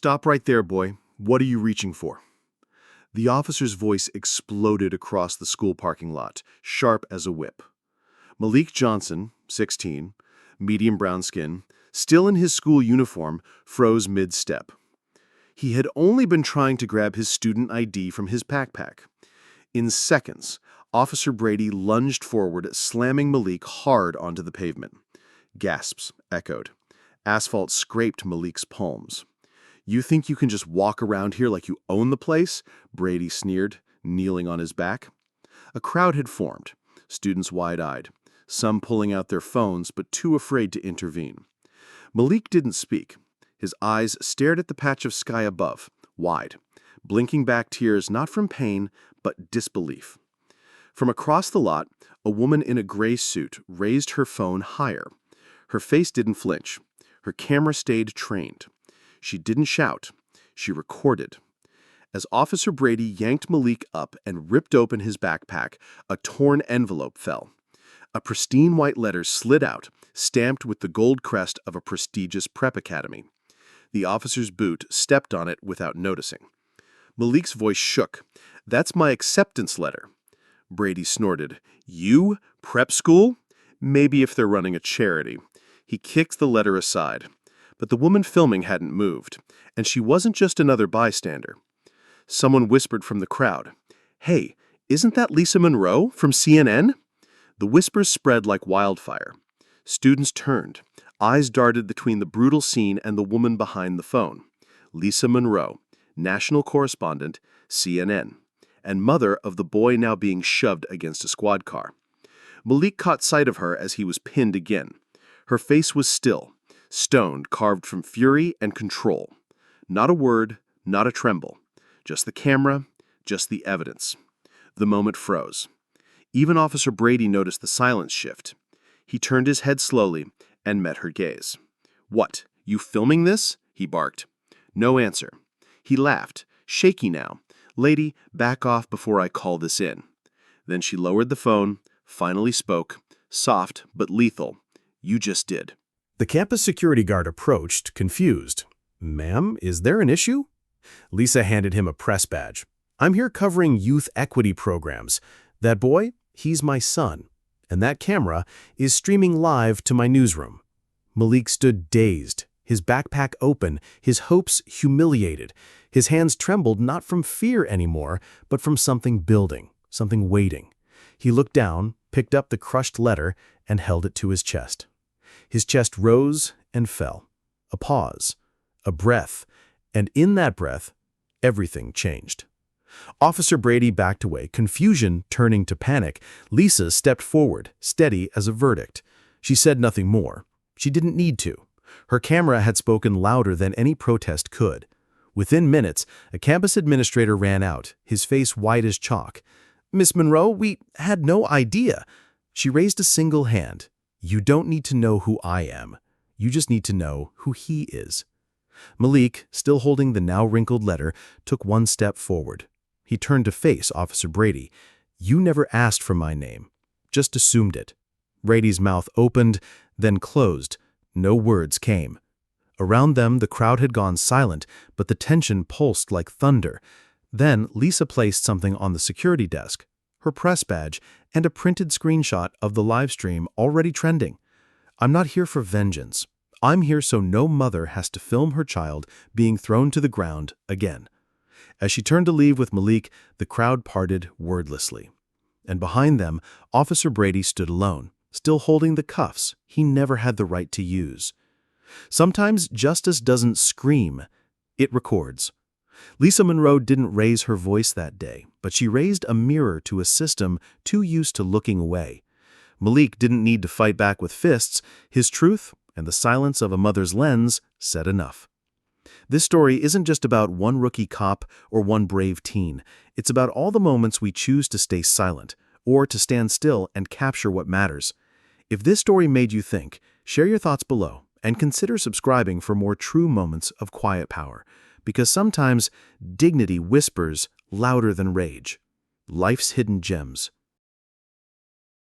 Stop right there, boy. What are you reaching for? The officer's voice exploded across the school parking lot, sharp as a whip. Malik Johnson, 16, medium brown skin, still in his school uniform, froze mid-step. He had only been trying to grab his student ID from his backpack. In seconds, Officer Brady lunged forward, slamming Malik hard onto the pavement. Gasps echoed. Asphalt scraped Malik's palms. "You think you can just walk around here like you own the place?" Brady sneered, kneeling on his back. A crowd had formed, students wide-eyed, some pulling out their phones but too afraid to intervene. Malik didn't speak. His eyes stared at the patch of sky above, wide, blinking back tears not from pain but disbelief. From across the lot, a woman in a gray suit raised her phone higher. Her face didn't flinch. Her camera stayed trained. She didn't shout. She recorded. As Officer Brady yanked Malik up and ripped open his backpack, a torn envelope fell. A pristine white letter slid out, stamped with the gold crest of a prestigious prep academy. The officer's boot stepped on it without noticing. Malik's voice shook. "That's my acceptance letter." Brady snorted. "You? Prep school? Maybe if they're running a charity." He kicked the letter aside. But the woman filming hadn't moved, and she wasn't just another bystander. Someone whispered from the crowd, "Hey, isn't that Lisa Monroe from CNN?" The whispers spread like wildfire. Students turned. Eyes darted between the brutal scene and the woman behind the phone. Lisa Monroe, national correspondent, CNN, and mother of the boy now being shoved against a squad car. Malik caught sight of her as he was pinned again. Her face was still, stone carved from fury and control. Not a word, not a tremble. Just the camera, just the evidence. The moment froze. Even Officer Brady noticed the silence shift. He turned his head slowly and met her gaze. "What, you filming this?" he barked. No answer. He laughed, shaky now. "Lady, back off before I call this in." Then she lowered the phone, finally spoke, soft but lethal. "You just did." The campus security guard approached, confused. "Ma'am, is there an issue?" Lisa handed him a press badge. "I'm here covering youth equity programs. That boy, he's my son. And that camera is streaming live to my newsroom." Malik stood dazed, his backpack open, his hopes humiliated. His hands trembled not from fear anymore, but from something building, something waiting. He looked down, picked up the crushed letter, and held it to his chest. His chest rose and fell. A pause, a breath, and in that breath, everything changed. Officer Brady backed away, confusion turning to panic. Lisa stepped forward, steady as a verdict. She said nothing more. She didn't need to. Her camera had spoken louder than any protest could. Within minutes, a campus administrator ran out, his face white as chalk. "Miss Monroe, we had no idea." She raised a single hand. "You don't need to know who I am. You just need to know who he is." Malik, still holding the now wrinkled letter, took one step forward. He turned to face Officer Brady. "You never asked for my name, just assumed it." Brady's mouth opened, then closed. No words came. Around them, the crowd had gone silent, but the tension pulsed like thunder. Then Lisa placed something on the security desk, her press badge, and a printed screenshot of the live stream already trending. "I'm not here for vengeance. I'm here so no mother has to film her child being thrown to the ground again." As she turned to leave with Malik, the crowd parted wordlessly. And behind them, Officer Brady stood alone, still holding the cuffs he never had the right to use. Sometimes justice doesn't scream, it records. Lisa Monroe didn't raise her voice that day, but she raised a mirror to a system too used to looking away. Malik didn't need to fight back with fists. His truth and the silence of a mother's lens said enough. This story isn't just about one rookie cop or one brave teen. It's about all the moments we choose to stay silent or to stand still and capture what matters. If this story made you think, share your thoughts below and consider subscribing for more true moments of quiet power. Because sometimes dignity whispers louder than rage. Life's hidden gems,